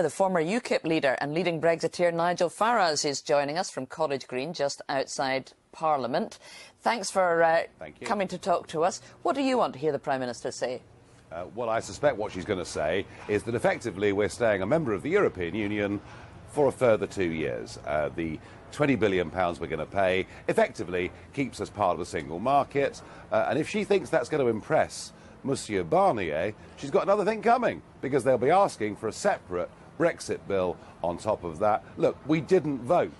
Now, the former UKIP leader and leading Brexiteer Nigel Farage is joining us from College Green, just outside Parliament. Thanks for coming to talk to us. What do you want to hear the Prime Minister say? Well, I suspect what she's going to say is that effectively we're staying a member of the European Union for a further 2 years. The £20 billion we're going to pay effectively keeps us part of the single market. And if she thinks that's going to impress Monsieur Barnier, she's got another thing coming, because they'll be asking for a separate Brexit bill on top of that. Look, we didn't vote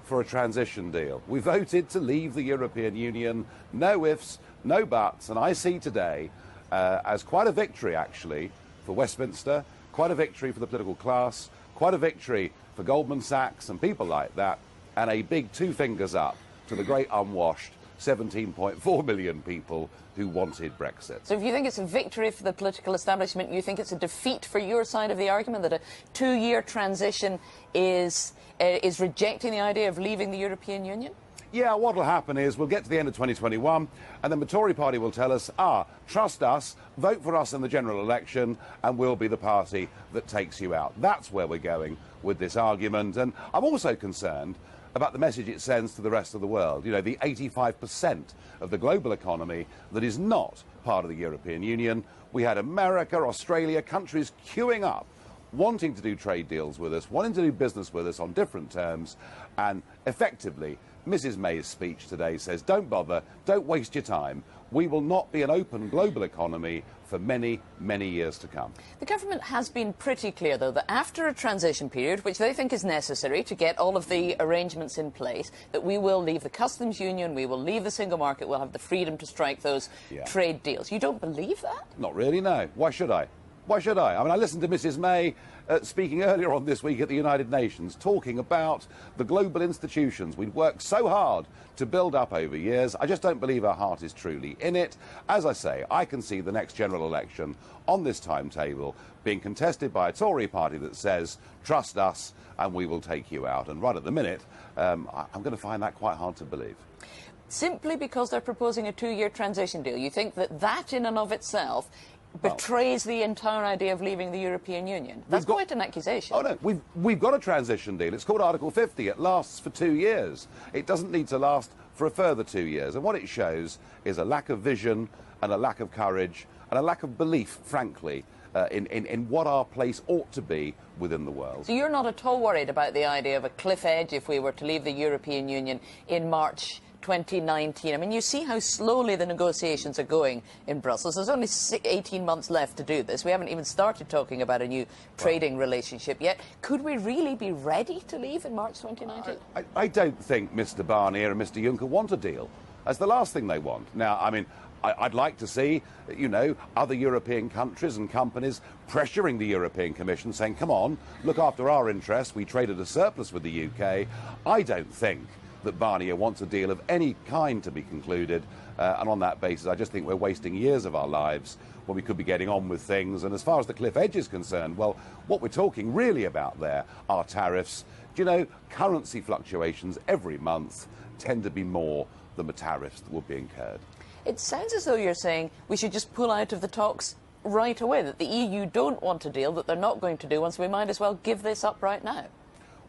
for a transition deal. We voted to leave the European Union. No ifs, no buts. And I see today as quite a victory, actually, for Westminster, quite a victory for the political class, quite a victory for Goldman Sachs and people like that, and a big two fingers up to the great unwashed 17.4 million people who wanted Brexit. So if you think it's a victory for the political establishment, you think it's a defeat for your side of the argument, that a two-year transition is rejecting the idea of leaving the European Union? Yeah, what will happen is we'll get to the end of 2021 and then the Tory party will tell us, trust us, vote for us in the general election and we'll be the party that takes you out. That's where we're going with this argument. And I'm also concerned about the message it sends to the rest of the world. You know, the 85% of the global economy that is not part of the European Union. We had America, Australia, countries queuing up, wanting to do trade deals with us, wanting to do business with us on different terms, and effectively Mrs May's speech today says, don't bother, don't waste your time. We will not be an open global economy for many, many years to come. The government has been pretty clear, though, that after a transition period, which they think is necessary to get all of the arrangements in place, that we will leave the customs union, we will leave the single market, we'll have the freedom to strike those trade deals. You don't believe that? Not really, no. Why should I? Why should I? I mean, I listened to Mrs May speaking earlier on this week at the United Nations, talking about the global institutions we'd worked so hard to build up over years. I just don't believe her heart is truly in it. As I say, I can see the next general election on this timetable being contested by a Tory party that says, trust us and we will take you out. And right at the minute, I'm going to find that quite hard to believe. Simply because they're proposing a two-year transition deal, you think that that in and of itself betrays the entire idea of leaving the European Union? That's quite an accusation. Oh, no, we've got a transition deal. It's called Article 50. It lasts for 2 years. It doesn't need to last for a further 2 years. And what it shows is a lack of vision and a lack of courage and a lack of belief, frankly, in what our place ought to be within the world. So you're not at all worried about the idea of a cliff edge if we were to leave the European Union in March 2019. I mean, you see how slowly the negotiations are going in Brussels. There's only 18 months left to do this. We haven't even started talking about a new trading relationship yet. Could we really be ready to leave in March 2019? I don't think Mr Barnier and Mr Juncker want a deal. That's the last thing they want. Now, I mean, I'd like to see, you know, other European countries and companies pressuring the European Commission, saying, come on, look after our interests. We traded a surplus with the UK. I don't think that Barnier wants a deal of any kind to be concluded, and on that basis I just think we're wasting years of our lives when we could be getting on with things. And as far as the cliff edge is concerned, well, what we're talking really about there are tariffs. Do you know, currency fluctuations every month tend to be more than the tariffs that would be incurred. It sounds as though you're saying we should just pull out of the talks right away, that the EU don't want a deal, that they're not going to do one, so we might as well give this up right now.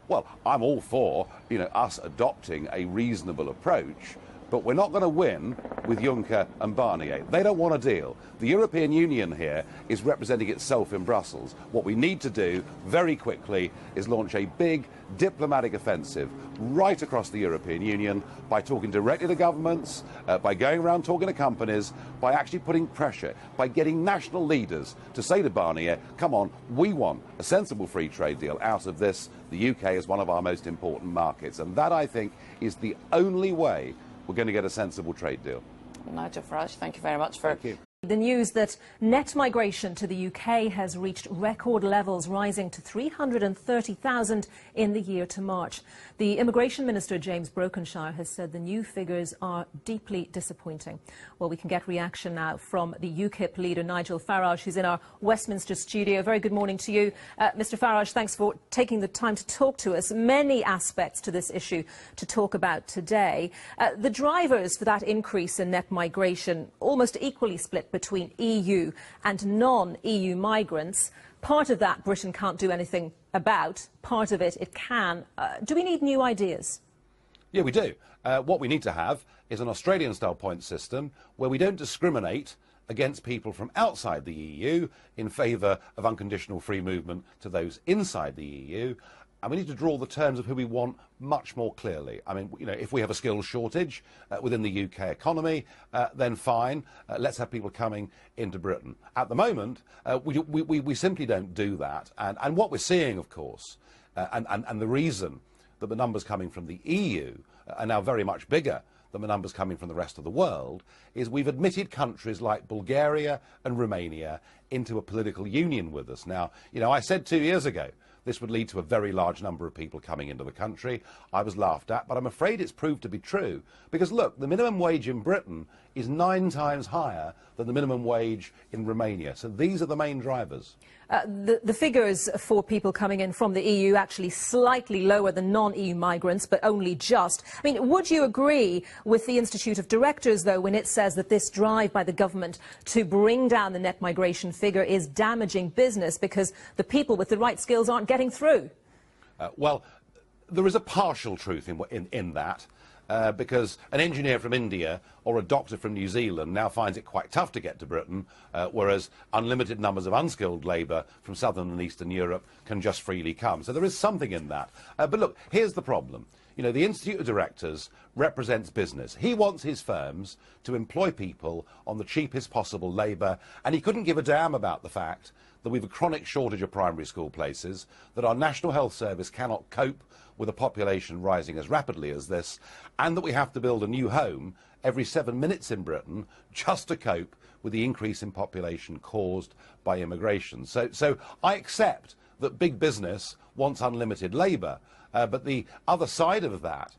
Well, I'm all for, you know, us adopting a reasonable approach, but we're not going to win with Juncker and Barnier. They don't want a deal. The European Union here is representing itself in Brussels. What we need to do very quickly is launch a big diplomatic offensive right across the European Union by talking directly to governments, by going around talking to companies, by actually putting pressure, by getting national leaders to say to Barnier, come on, we want a sensible free trade deal out of this. The UK is one of our most important markets, and that, I think, is the only way we're going to get a sensible trade deal. Nigel Farage, thank you very much for... Thank you. The news that net migration to the UK has reached record levels, rising to 330,000 in the year to March. The Immigration Minister, James Brokenshire, has said the new figures are deeply disappointing. Well, we can get reaction now from the UKIP leader, Nigel Farage, who's in our Westminster studio. Very good morning to you. Mr Farage, thanks for taking the time to talk to us. Many aspects to this issue to talk about today. The drivers for that increase in net migration almost equally split between EU and non-EU migrants. Part of that Britain can't do anything about, part of it it can. Do we need new ideas? Yeah, we do. What we need to have is an Australian-style point system where we don't discriminate against people from outside the EU in favour of unconditional free movement to those inside the EU. And we need to draw the terms of who we want much more clearly. I mean, you know, if we have a skills shortage within the UK economy, then fine, let's have people coming into Britain. At the moment, we simply don't do that. And what we're seeing, of course, and the reason that the numbers coming from the EU are now very much bigger than the numbers coming from the rest of the world, is we've admitted countries like Bulgaria and Romania into a political union with us. Now, you know, I said 2 years ago this would lead to a very large number of people coming into the country. I was laughed at, but I'm afraid it's proved to be true. Because, look, the minimum wage in Britain is 9 times higher than the minimum wage in Romania. So these are the main drivers. The figures for people coming in from the EU actually slightly lower than non-EU migrants, but only just. I mean, would you agree with the Institute of Directors, though, when it says that this drive by the government to bring down the net migration figure is damaging business because the people with the right skills aren't getting through? Well, there is a partial truth in that. Because an engineer from India or a doctor from New Zealand now finds it quite tough to get to Britain, whereas unlimited numbers of unskilled labour from southern and eastern Europe can just freely come. So there is something in that. But look, here's the problem. You know, the Institute of Directors represents business. He wants his firms to employ people on the cheapest possible labour, and he couldn't give a damn about the fact that we have a chronic shortage of primary school places, that our National Health Service cannot cope with a population rising as rapidly as this, and that we have to build a new home every 7 minutes in Britain just to cope with the increase in population caused by immigration. So I accept that big business wants unlimited labour, but the other side of that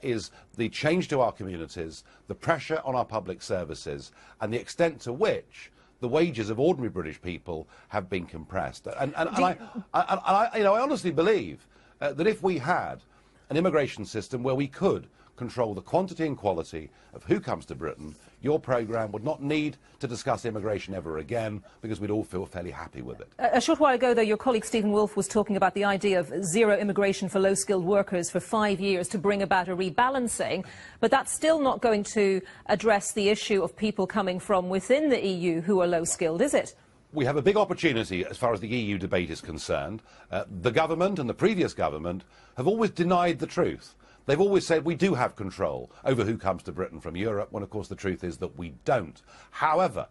is the change to our communities, the pressure on our public services, and the extent to which the wages of ordinary British people have been compressed. And I honestly believe that if we had an immigration system where we could control the quantity and quality of who comes to Britain, your programme would not need to discuss immigration ever again, because we'd all feel fairly happy with it. A short while ago, though, your colleague Stephen Wolfe was talking about the idea of zero immigration for low-skilled workers for 5 years to bring about a rebalancing, but that's still not going to address the issue of people coming from within the EU who are low-skilled, is it? We have a big opportunity as far as the EU debate is concerned. The government and the previous government have always denied the truth. They've always said we do have control over who comes to Britain from Europe, when of course the truth is that we don't. However,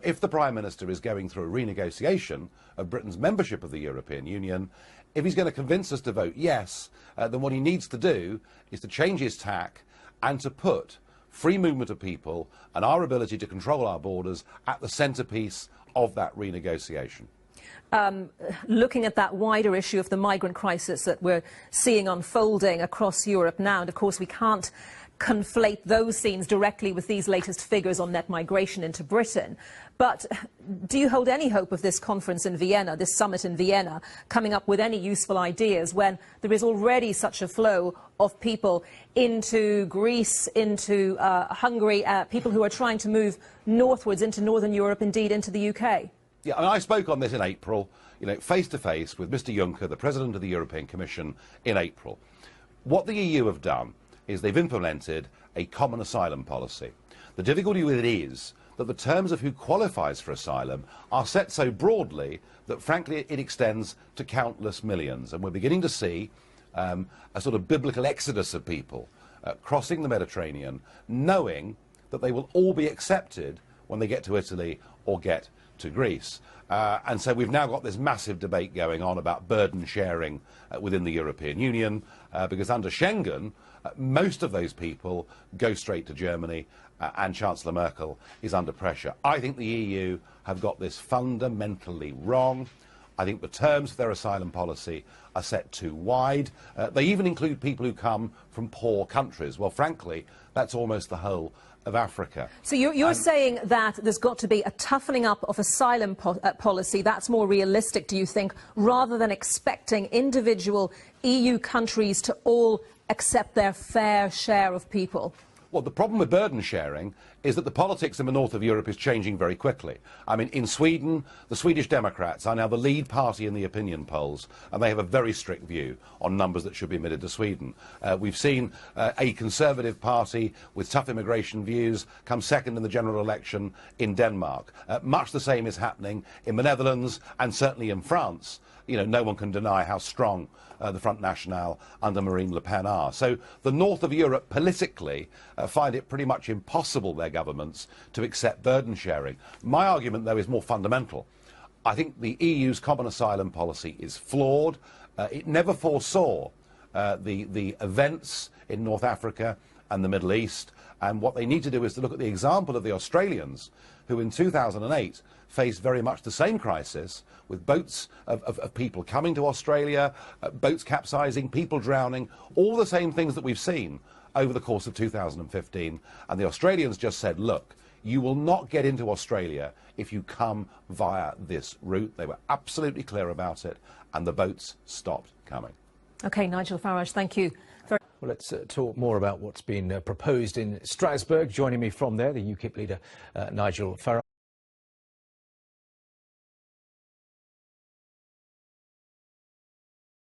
if the Prime Minister is going through a renegotiation of Britain's membership of the European Union, if he's going to convince us to vote yes, then what he needs to do is to change his tack and to put free movement of people and our ability to control our borders at the centrepiece of that renegotiation. Looking at that wider issue of the migrant crisis that we're seeing unfolding across Europe now, and of course we can't conflate those scenes directly with these latest figures on net migration into Britain. But do you hold any hope of this conference in Vienna, this summit in Vienna, coming up with any useful ideas when there is already such a flow of people into Greece, into Hungary, people who are trying to move northwards into Northern Europe, indeed into the UK? Yeah, I spoke on this in April, you know, face to face with Mr. Juncker, the President of the European Commission, in April. What the EU have done is they've implemented a common asylum policy. The difficulty with it is that the terms of who qualifies for asylum are set so broadly that, frankly, it extends to countless millions. And we're beginning to see a sort of biblical exodus of people crossing the Mediterranean, knowing that they will all be accepted when they get to Italy or get to Greece. And so we've now got this massive debate going on about burden sharing within the European Union, because under Schengen, most of those people go straight to Germany, and Chancellor Merkel is under pressure. I think the EU have got this fundamentally wrong. I think the terms of their asylum policy are set too wide. They even include people who come from poor countries. Well, frankly, that's almost the whole of Africa. So you're saying that there's got to be a toughening up of asylum policy. That's more realistic, do you think, rather than expecting individual EU countries to all accept their fair share of people? Well, the problem with burden sharing is that the politics in the north of Europe is changing very quickly. I mean, in Sweden, the Swedish Democrats are now the lead party in the opinion polls, and they have a very strict view on numbers that should be admitted to Sweden. We've seen a Conservative party with tough immigration views come second in the general election in Denmark. Much the same is happening in the Netherlands and certainly in France. You know, no one can deny how strong the Front National under Marine Le Pen are. So the north of Europe politically find it pretty much impossible, their governments, to accept burden sharing. My argument, though, is more fundamental. I think the EU's common asylum policy is flawed. It never foresaw the events in North Africa and the Middle East. And what they need to do is to look at the example of the Australians, who in 2008 faced very much the same crisis, with boats of people coming to Australia, boats capsizing, people drowning, all the same things that we've seen over the course of 2015. And the Australians just said, look, you will not get into Australia if you come via this route. They were absolutely clear about it, and the boats stopped coming. OK, Nigel Farage, thank you. Well, let's talk more about what's been proposed in Strasbourg. Joining me from there, the UKIP leader, Nigel Farage.